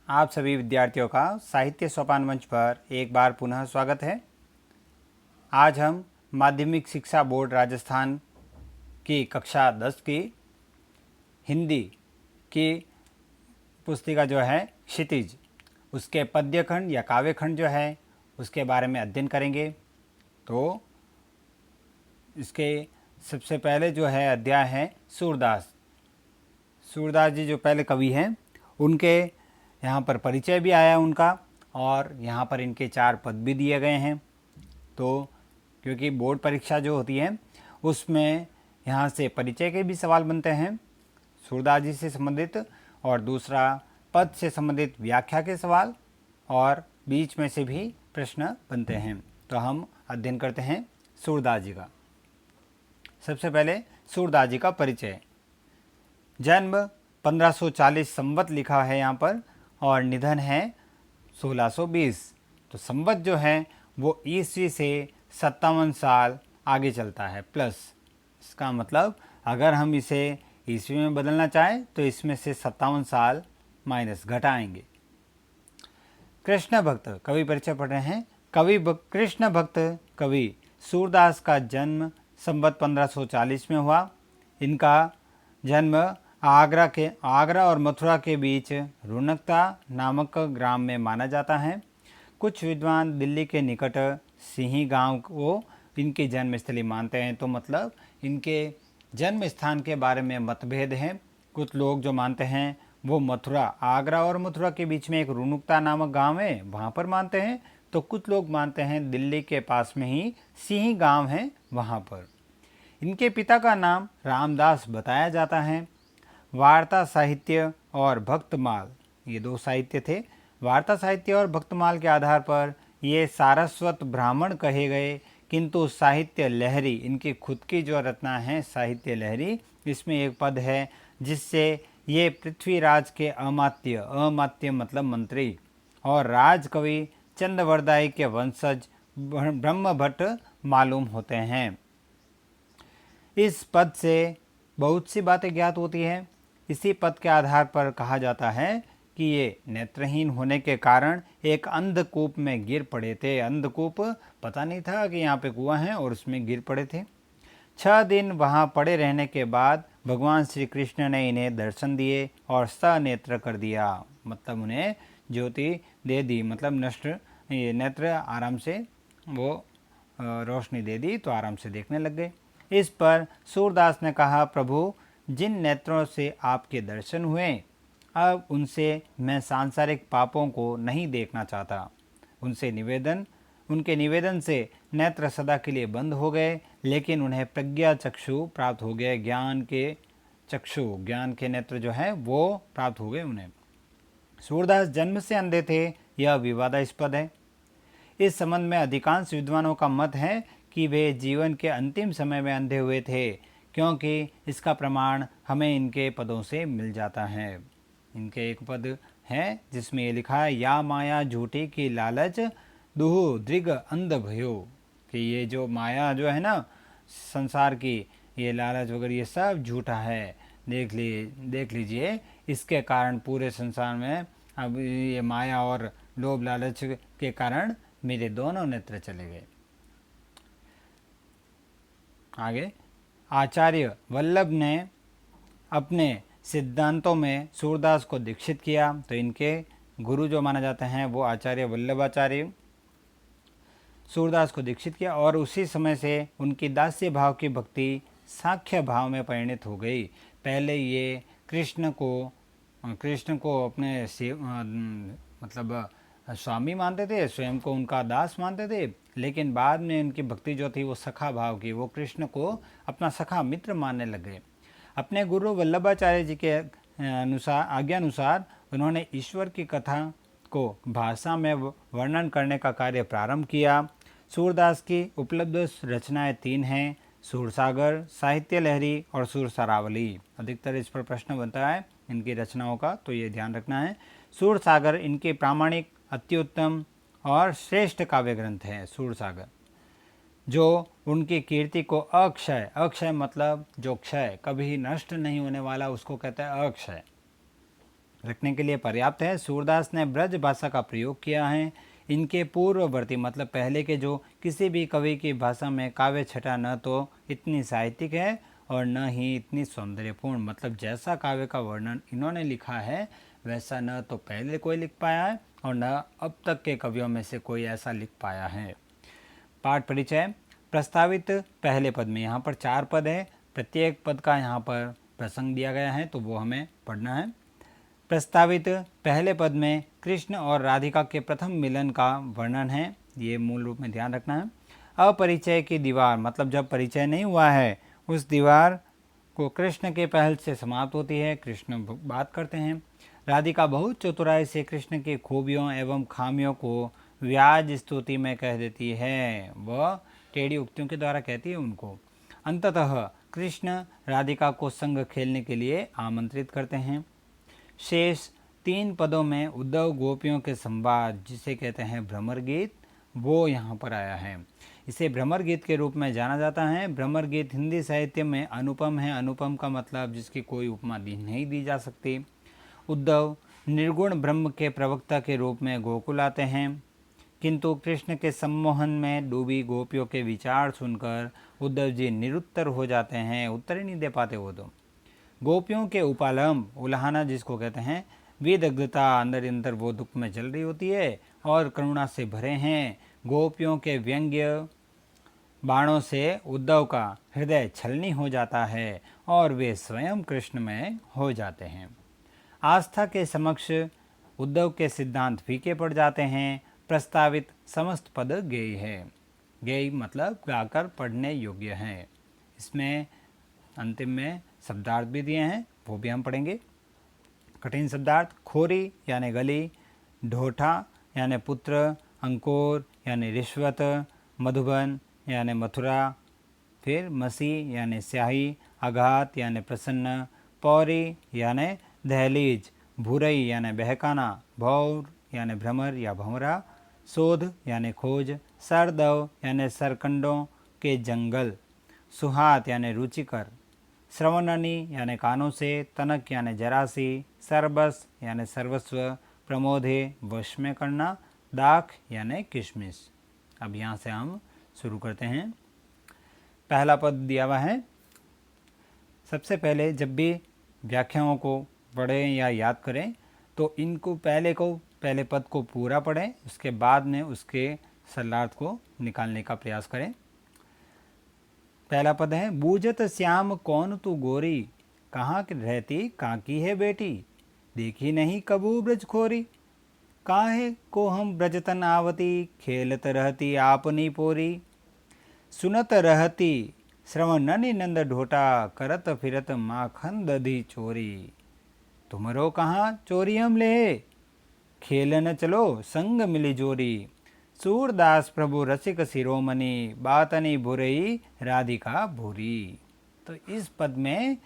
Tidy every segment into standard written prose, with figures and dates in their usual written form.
आप सभी विद्यार्थियों का साहित्य सोपान मंच पर एक बार पुनः स्वागत है। आज हम माध्यमिक शिक्षा बोर्ड राजस्थान की कक्षा 10 की हिंदी की पुस्तिका जो है क्षितिज, उसके पद्यखंड या काव्यखंड जो है उसके बारे में अध्ययन करेंगे। तो इसके सबसे पहले जो है अध्याय है सूरदास। सूरदास जी जो पहले कवि हैं उनके यहाँ पर परिचय भी आया उनका, और यहाँ पर इनके 4 पद भी दिए गए हैं। तो क्योंकि बोर्ड परीक्षा जो होती है उसमें यहाँ से परिचय के भी सवाल बनते हैं सूरदास जी से संबंधित, और दूसरा पद से संबंधित व्याख्या के सवाल, और बीच में से भी प्रश्न बनते हैं। तो हम अध्ययन करते हैं सूरदास जी का। सबसे पहले सूरदास जी का परिचय। जन्म 1540 संवत लिखा है यहाँ पर, और निधन है 1620। तो संवत जो है वो ईस्वी से 57 साल आगे चलता है प्लस। इसका मतलब अगर हम इसे ईस्वी में बदलना चाहें तो इसमें से 57 साल माइनस घटाएंगे। कृष्ण भक्त कवि परिचय पढ़ रहे हैं। कृष्ण भक्त कवि सूरदास का जन्म संवत 1540 में हुआ। इनका जन्म आगरा और मथुरा के बीच रुनकता नामक ग्राम में माना जाता है। कुछ विद्वान दिल्ली के निकट सिंही गांव को इनकी जन्मस्थली मानते हैं। तो मतलब इनके जन्म स्थान के बारे में मतभेद हैं। कुछ लोग जो मानते हैं वो आगरा और मथुरा के बीच में एक रुनुकता नामक गांव है, वहाँ पर मानते हैं। तो कुछ लोग मानते हैं दिल्ली के पास में ही सिंही गांव है, वहाँ पर। इनके पिता का नाम रामदास बताया जाता है। वार्ता साहित्य और भक्तमाल, ये 2 साहित्य थे। वार्ता साहित्य और भक्तमाल के आधार पर ये सारस्वत ब्राह्मण कहे गए, किंतु साहित्य लहरी इनकी खुद की जो रचना है साहित्य लहरी, इसमें एक पद है जिससे ये पृथ्वीराज के अमात्य मतलब मंत्री और राजकवि चंद्रवरदाई के वंशज ब्रह्मभट्ट मालूम होते हैं। इस पद से बहुत सी बातें ज्ञात होती हैं। इसी पद के आधार पर कहा जाता है कि ये नेत्रहीन होने के कारण एक अंधकूप में गिर पड़े थे। अंधकूप पता नहीं था कि यहाँ पे कुआं है, और उसमें गिर पड़े थे। 6 दिन वहाँ पड़े रहने के बाद भगवान श्री कृष्ण ने इन्हें दर्शन दिए और सनेत्र कर दिया, मतलब उन्हें ज्योति दे दी, मतलब नेत्र आराम से वो रोशनी दे दी, तो आराम से देखने लग गए। इस पर सूरदास ने कहा, प्रभु जिन नेत्रों से आपके दर्शन हुए, अब उनसे मैं सांसारिक पापों को नहीं देखना चाहता। उनके निवेदन से नेत्र सदा के लिए बंद हो गए, लेकिन उन्हें प्रज्ञा चक्षु प्राप्त हो गए। ज्ञान के नेत्र जो है वो प्राप्त हो गए उन्हें। सूरदास जन्म से अंधे थे, यह विवादास्पद है। इस संबंध में अधिकांश विद्वानों का मत है कि वे जीवन के अंतिम समय में अंधे हुए थे, क्योंकि इसका प्रमाण हमें इनके पदों से मिल जाता है। इनके एक पद है जिसमें ये लिखा है, या माया झूठी की लालच दुहु दृग अंध भयो, कि ये जो माया जो है ना संसार की, ये लालच वगैरह ये सब झूठा है। देख लीजिए इसके कारण पूरे संसार में अब ये माया और लोभ लालच के कारण मेरे दोनों नेत्र चले गए। आगे, आचार्य वल्लभ ने अपने सिद्धांतों में सूरदास को दीक्षित किया। तो इनके गुरु जो माना जाते हैं वो आचार्य वल्लभाचार्य सूरदास को दीक्षित किया, और उसी समय से उनकी दास्य भाव की भक्ति साख्य भाव में परिणत हो गई। पहले ये कृष्ण को अपने मतलब स्वामी मानते थे, स्वयं को उनका दास मानते थे, लेकिन बाद में उनकी भक्ति जो थी वो सखा भाव की, वो कृष्ण को अपना सखा मित्र मानने लग गए। अपने गुरु वल्लभाचार्य जी के आज्ञानुसार उन्होंने ईश्वर की कथा को भाषा में वर्णन करने का कार्य प्रारंभ किया। सूरदास की उपलब्ध रचनाएं 3 हैं, सूरसागर, साहित्य लहरी और सूरसरावली। अधिकतर इस पर प्रश्न बनता है इनकी रचनाओं का, तो ये ध्यान रखना है। सूरसागर इनके प्रामाणिक, अत्युत्तम और श्रेष्ठ काव्य ग्रंथ है। सूरसागर जो उनकी कीर्ति को अक्षय मतलब जो क्षय कभी नष्ट नहीं होने वाला, उसको कहते हैं अक्षय। रखने के लिए पर्याप्त है। सूरदास ने ब्रज भाषा का प्रयोग किया है। इनके पूर्ववर्ती मतलब पहले के जो किसी भी कवि की भाषा में काव्य छटा न तो इतनी साहित्यिक है और न ही इतनी सौंदर्यपूर्ण, मतलब जैसा काव्य का वर्णन इन्होंने लिखा है वैसा न तो पहले कोई लिख पाया है और न अब तक के कवियों में से कोई ऐसा लिख पाया है। पाठ परिचय। प्रस्तावित पहले पद में, यहाँ पर 4 पद है, प्रत्येक पद का यहाँ पर प्रसंग दिया गया है तो वो हमें पढ़ना है। प्रस्तावित पहले पद में कृष्ण और राधिका के प्रथम मिलन का वर्णन है, ये मूल रूप में ध्यान रखना है। अपरिचय की दीवार, मतलब जब परिचय नहीं हुआ है उस दीवार को कृष्ण के पहल से समाप्त होती है। कृष्ण बात करते हैं। राधिका बहुत चतुराई से कृष्ण की खूबियों एवं खामियों को व्याज स्तुति में कह देती है, वह टेढ़ी उक्तियों के द्वारा कहती है उनको। अंततः कृष्ण राधिका को संग खेलने के लिए आमंत्रित करते हैं। शेष 3 पदों में उद्धव गोपियों के संवाद, जिसे कहते हैं भ्रमर गीत, वो यहाँ पर आया है। इसे भ्रमर गीत के रूप में जाना जाता है। भ्रमर गीत हिंदी साहित्य में अनुपम है। अनुपम का मतलब जिसकी कोई उपमा नहीं दी जा सकती। उद्धव निर्गुण ब्रह्म के प्रवक्ता के रूप में गोकुल आते हैं, किंतु कृष्ण के सम्मोहन में डूबी गोपियों के विचार सुनकर उद्धव जी निरुत्तर हो जाते हैं, उत्तर ही नहीं दे पाते वो तो। गोपियों के उपालम, उल्हाना जिसको कहते हैं, विदग्धता, अंदर अंदर वो दुख में जल रही होती है और करुणा से भरे हैं। गोपियों के व्यंग्य बाणों से उद्धव का हृदय छलनी हो जाता है और वे स्वयं कृष्णमय हो जाते हैं। आस्था के समक्ष उद्धव के सिद्धांत फीके पड़ जाते हैं। प्रस्तावित समस्त पद गेय है। गेय मतलब गाकर पढ़ने योग्य हैं। इसमें अंतिम में शब्दार्थ भी दिए हैं, वो भी हम पढ़ेंगे। कठिन शब्दार्थ। खोरी यानी गली, ढोठा यानी पुत्र, अंकुर यानी रिश्वत, मधुबन यानी मथुरा, फिर मसी यानी स्याही, आघात यानी प्रसन्न, पौरी यानी दहलीज, भूरई यानी बहकाना, भौर यानी भ्रमर या भंवरा, शोध यानी खोज, सरदव यानी सरकंडों के जंगल, सुहात यानी रुचिकर, श्रवणनी यानी कानों से, तनक यानी जरासी, सरबस यानी सर्वस्व, प्रमोदे वश में करना, दाख यानी किशमिश। अब यहाँ से हम शुरू करते हैं। पहला पद दिया हुआ है। सबसे पहले जब भी व्याख्याओं को पढ़ें या याद करें तो इनको पहले पद को पूरा पढ़ें, उसके बाद में उसके सरलार्थ को निकालने का प्रयास करें। पहला पद है, बूझत श्याम कौन तू गोरी, कहाँ रहती काकी है बेटी, देखी नहीं कबू ब्रज खोरी, काहे को हम ब्रजतन आवती, खेलत रहती आपनी पोरी, सुनत रहती श्रवणनी नंद ढोटा, करत फिरत माखन दधी चोरी, तुमरो कहाँ चोरी हम ले, खेलन चलो संग मिली जोरी, सूरदास प्रभु रसिक शिरोमणि, बातनी भुरई राधिका भूरी। तो इस पद में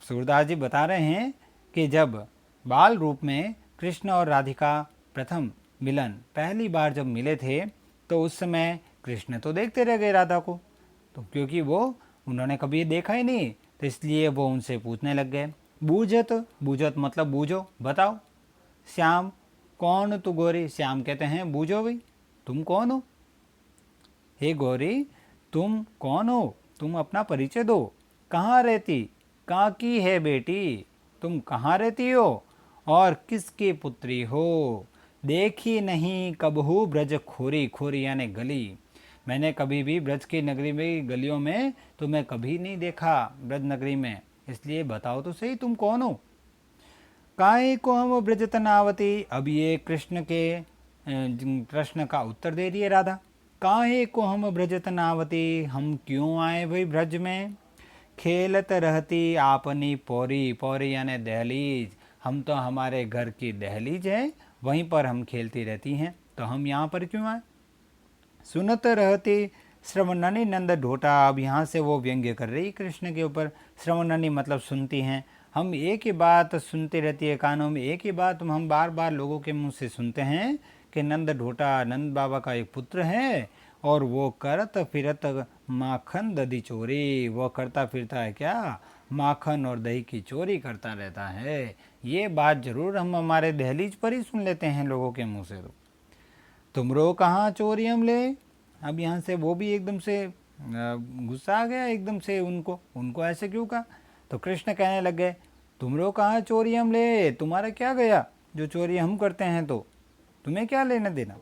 सूरदास जी बता रहे हैं कि जब बाल रूप में कृष्ण और राधिका प्रथम मिलन पहली बार जब मिले थे तो उस समय कृष्ण तो देखते रह गए राधा को, तो क्योंकि वो उन्होंने कभी देखा ही नहीं, तो इसलिए वो उनसे पूछने लग गए। बूझत, बूझत मतलब बूझो, बताओ। श्याम, कौन तू गोरी, श्याम कहते हैं बूझो भाई, तुम कौन हो। हे गौरी, तुम कौन हो, तुम अपना परिचय दो। कहाँ रहती, कहाँ की है बेटी, तुम कहाँ रहती हो और किसकी पुत्री हो। देखी नहीं कबहू ब्रज खोरी, खोरी यानी गली, मैंने कभी भी ब्रज की नगरी में गलियों में तुम्हें कभी नहीं देखा ब्रज नगरी में, इसलिए बताओ तो सही तुम कौन हो। काहे को हम ब्रजतनावती, अब ये कृष्ण के प्रश्न का उत्तर दे दिए राधा। काहे को हम ब्रजतनावती, हम क्यों आए भाई ब्रज में। खेलत रहती आपनी पौरी, पौरी यानी दहलीज, हम तो हमारे घर की दहलीज है वहीं पर हम खेलती रहती हैं, तो हम यहाँ पर क्यों आए। सुनत रहती श्रवणनी नंद ढोटा, अब यहाँ से वो व्यंग्य कर रही कृष्ण के ऊपर। श्रवणनी मतलब सुनती हैं, हम एक ही बात सुनती रहती है कानों में, एक ही बात हम बार बार लोगों के मुंह से सुनते हैं कि नंद ढोटा नंद बाबा का एक पुत्र है और वो करत फिरत माखन दधी चोरी, वो करता फिरता है क्या, माखन और दही की चोरी करता रहता है। ये बात जरूर हम हमारे दहलीज पर ही सुन लेते हैं लोगों के मुंह से। तो तुमरो कहाँ चोरी हम ले। अब यहाँ से वो भी एकदम से गुस्सा आ गया एकदम से उनको ऐसे क्यों कहा। तो कृष्ण कहने लग गए, तुमरो कहाँ चोरी हम ले, तुम्हारा क्या गया जो चोरी हम करते हैं, तो तुम्हें क्या लेना देना।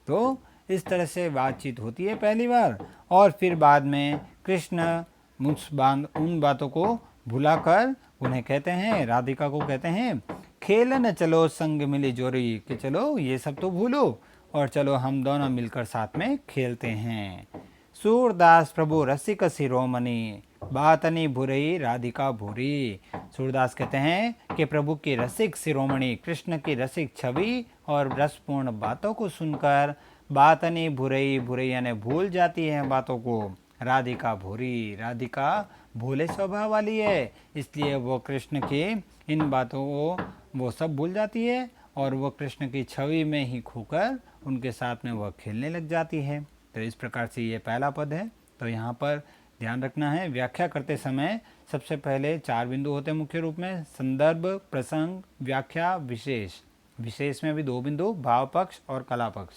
तो इस तरह से बातचीत होती है पहली बार, और फिर बाद में कृष्ण उन बातों को भुलाकर उन्हें कहते हैं, राधिका को कहते हैं, खेलन चलो संग मिली जोरी, कि चलो ये सब तो भूलो और चलो हम दोनों मिलकर साथ में खेलते हैं। सूरदास प्रभु रसिक शिरोमणि, बातनी भुरई राधिका भूरी। सूरदास कहते हैं कि प्रभु की रसिक शिरोमणि, कृष्ण की रसिक छवि और रसपूर्ण बातों को सुनकर बातनी भुरई, भुरई यानी भूल जाती है बातों को, राधिका भूरी, राधिका भोले स्वभाव वाली है, इसलिए वो कृष्ण की इन बातों को वो सब भूल जाती है और वो कृष्ण की छवि में ही खोकर उनके साथ में वह खेलने लग जाती है। तो इस प्रकार से ये पहला पद है। तो यहाँ पर ध्यान रखना है, व्याख्या करते समय सबसे पहले 4 बिंदु होते हैं मुख्य रूप में, संदर्भ, प्रसंग, व्याख्या, विशेष। विशेष में भी 2 बिंदु, भाव पक्ष और कला पक्ष।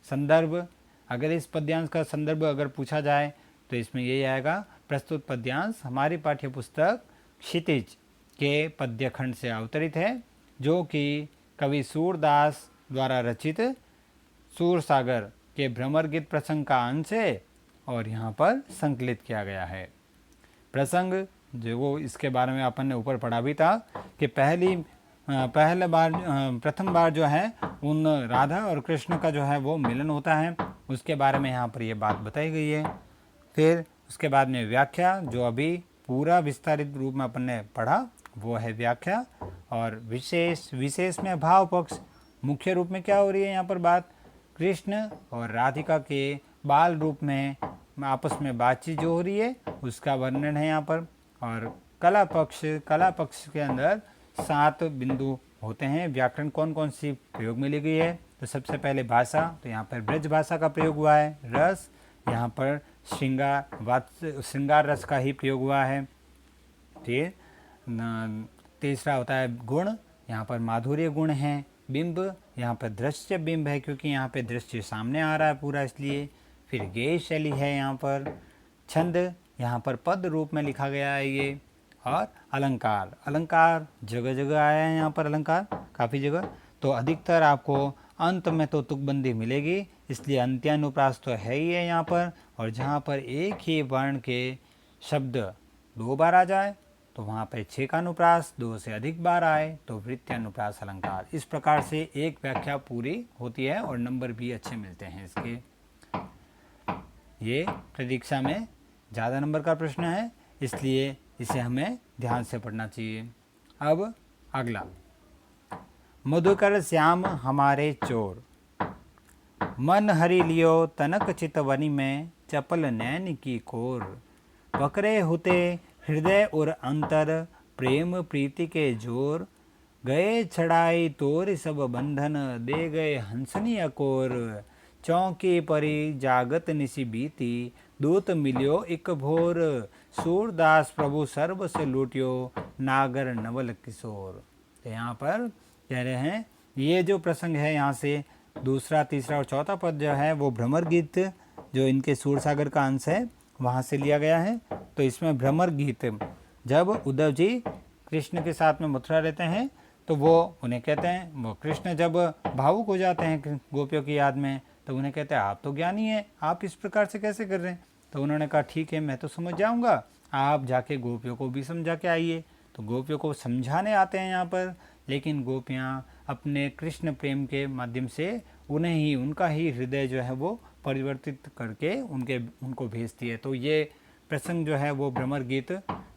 संदर्भ, अगर इस पद्यांश का संदर्भ अगर पूछा जाए तो इसमें यही आएगा, प्रस्तुत पद्यांश हमारी पाठ्य पुस्तक क्षितिज के पद्यखंड से अवतरित है, जो कि कवि सूरदास द्वारा रचित सूरसागर के भ्रमर गीत प्रसंग का अंश है और यहाँ पर संकलित किया गया है। प्रसंग जो वो इसके बारे में अपन ने ऊपर पढ़ा भी था कि प्रथम बार जो है उन राधा और कृष्ण का जो है वो मिलन होता है, उसके बारे में यहाँ पर ये बात बताई गई है। फिर उसके बाद में व्याख्या, जो अभी पूरा विस्तारित रूप में अपन ने पढ़ा वो है व्याख्या। और विशेष में भाव पक्ष, मुख्य रूप में क्या हो रही है यहाँ पर बात, कृष्ण और राधिका के बाल रूप में आपस में बातचीत जो हो रही है उसका वर्णन है यहाँ पर। और कला पक्ष के अंदर 7 बिंदु होते हैं। व्याकरण कौन कौन सी प्रयोग में ली गई है, तो सबसे पहले भाषा, तो यहाँ पर ब्रज भाषा का प्रयोग हुआ है। रस, यहाँ पर श्रृंगार रस का ही प्रयोग हुआ है। फिर तीसरा होता है गुण, यहाँ पर माधुर्य गुण है। बिंब, यहाँ पर दृश्य बिंब है क्योंकि यहाँ पे दृश्य सामने आ रहा है पूरा, इसलिए। फिर गेय शैली है यहाँ पर। छंद, यहाँ पर पद रूप में लिखा गया है ये। और अलंकार जगह जगह आया है यहाँ पर, अलंकार काफ़ी जगह। तो अधिकतर आपको अंत में तो तुकबंदी मिलेगी, इसलिए अंत्यानुप्रास तो है ही है यहाँ पर। और जहाँ पर एक ही वर्ण के शब्द 2 बार आ जाए तो वहाँ पर 6 का अनुप्रास, 2 से अधिक बार आए तो वृत्त्यानुप्रास अलंकार। इस प्रकार से एक व्याख्या पूरी होती है और नंबर भी अच्छे मिलते हैं इसके। ये परीक्षा में ज़्यादा नंबर का प्रश्न है, इसलिए इसे हमें ध्यान से पढ़ना चाहिए। अब अगला, मधुकर श्याम हमारे चोर, मन हरि लियो तनक चितवनी में, चपल नैन की कोर, पकड़े होते हृदय और अंतर, प्रेम प्रीति के जोर, गए छड़ाई तोर सब बंधन, दे गए हंसनी अकोर, चौकी परी जागत निसी बीती, दूत मिलियो एक भोर, सूरदास प्रभु सर्व से लूटियो, नागर नवल किशोर। तो यहाँ पर कह रहे हैं ये जो प्रसंग है, यहाँ से दूसरा, तीसरा और चौथा पद जो है वो भ्रमर गीत जो इनके सूरसागर का अंश है वहाँ से लिया गया है। तो इसमें भ्रमर गीत, जब उद्धव जी कृष्ण के साथ में मथुरा रहते हैं तो वो उन्हें कहते हैं, वो कृष्ण जब भावुक हो जाते हैं गोपियों की याद में तो उन्हें कहते हैं आप तो ज्ञानी हैं, आप इस प्रकार से कैसे कर रहे हैं। तो उन्होंने कहा ठीक है मैं तो समझ जाऊंगा, आप जाके गोपियों को भी समझा के आइए। तो गोपियों को समझाने आते हैं यहाँ पर, लेकिन गोपियाँ अपने कृष्ण प्रेम के माध्यम से उन्हें ही, उनका ही हृदय जो है वो परिवर्तित करके उनको भेजती है। तो ये प्रसंग जो है वो भ्रमर गीत,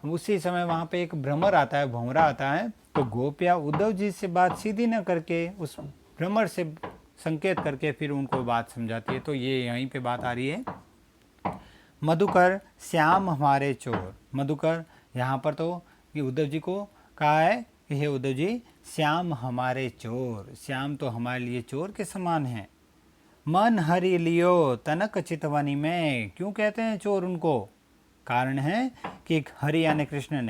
उसी समय वहाँ पे एक भ्रमर आता है, भंवरा आता है, तो गोपियाँ उद्धव जी से बात सीधी न करके उस भ्रमर से संकेत करके फिर उनको बात समझाती है। तो ये यहीं पे बात आ रही है, मधुकर श्याम हमारे चोर। मधुकर यहाँ पर तो ये उद्धव जी को कहा है कि हे उद्धव जी, श्याम हमारे चोर, श्याम तो हमारे लिए चोर के समान है। मन हरि लियो तनक चितवनी में, क्यों कहते हैं चोर उनको, कारण है कि हरि यानी कृष्ण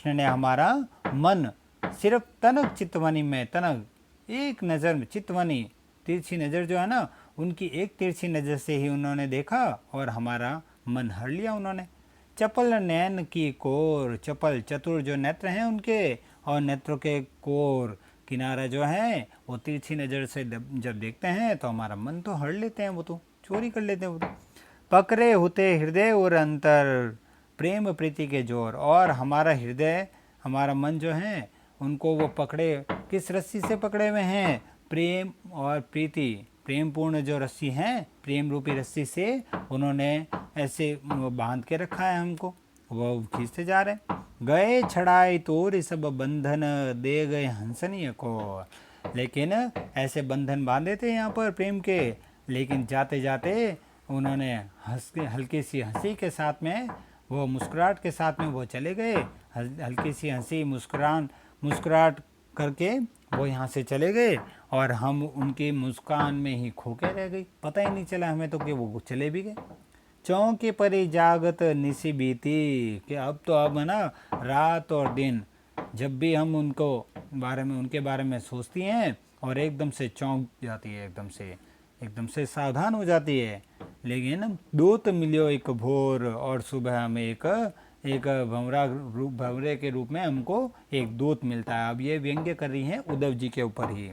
ने हमारा मन सिर्फ तनक चितवनी में, तनक एक नज़र में, चितवनी तिरछी नज़र जो है ना, उनकी एक तिरछी नज़र से ही उन्होंने देखा और हमारा मन हर लिया उन्होंने। चपल नैन की कोर, चपल चतुर जो नेत्र हैं उनके, और नेत्रों के कोर किनारा जो है वो तिरछी नज़र से जब देखते हैं तो हमारा मन तो हर लेते हैं, वो तो चोरी कर लेते हैं वो तो। पकड़े होते हृदय और अंतर प्रेम प्रीति के जोर, और हमारा हृदय हमारा मन जो है उनको वो पकड़े, किस रस्सी से पकड़े हुए हैं? प्रेम और प्रीति, प्रेम पूर्ण जो रस्सी है, प्रेम रूपी रस्सी से उन्होंने ऐसे बांध के रखा है हमको, वो खींचते जा रहे। गए छड़ाई तोर सब बंधन दे गए हंसनीय को, लेकिन ऐसे बंधन बांधे थे यहाँ पर प्रेम के, लेकिन जाते जाते उन्होंने हल्की सी हंसी के साथ में, वो मुस्कुराहट के साथ में वो चले गए। हल्की सी हंसी मुस्कुराहट करके वो यहाँ से चले गए, और हम उनकी मुस्कान में ही खो के रह गई, पता ही नहीं चला हमें तो कि वो चले भी गए। चौंके परी जागत निसी बीती, कि अब है ना, रात और दिन जब भी हम उनके बारे में सोचती हैं और एकदम से चौंक जाती है, एकदम से सावधान हो जाती है। लेकिन दूत मिलियो एक भोर, और सुबह हमें एक भंवरे के रूप में हमको एक दूत मिलता है। अब ये व्यंग्य कर रही हैं उद्धव जी के ऊपर ही।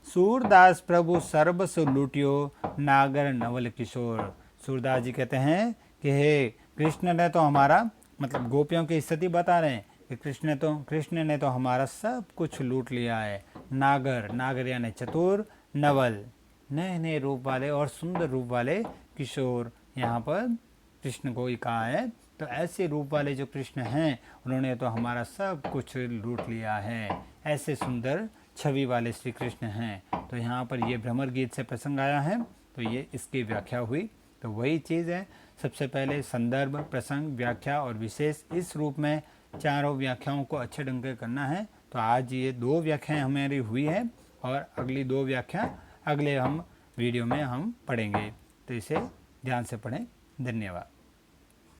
सूरदास प्रभु सर्वस लूटियो नागर नवल किशोर, सूरदास जी कहते हैं कि हे कृष्ण ने तो हमारा, मतलब गोपियों की स्थिति बता रहे हैं कि कृष्ण ने तो हमारा सब कुछ लूट लिया है। नागर यानी चतुर, नवल नए नए रूप वाले और सुंदर रूप वाले किशोर, यहाँ पर कृष्ण को ही कहा है। तो ऐसे रूप वाले जो कृष्ण हैं उन्होंने तो हमारा सब कुछ लूट लिया है, ऐसे सुंदर छवि वाले श्री कृष्ण हैं। तो यहाँ पर ये भ्रमर गीत से प्रसंग आया है, तो ये इसकी व्याख्या हुई। तो वही चीज़ है, सबसे पहले संदर्भ, प्रसंग, व्याख्या और विशेष, इस रूप में चारों व्याख्याओं को अच्छे ढंग से करना है। तो आज ये 2 व्याख्याएं हमारी हुई है, और अगली 2 व्याख्या अगले हम वीडियो में हम पढ़ेंगे। तो इसे ध्यान से पढ़ें। धन्यवाद।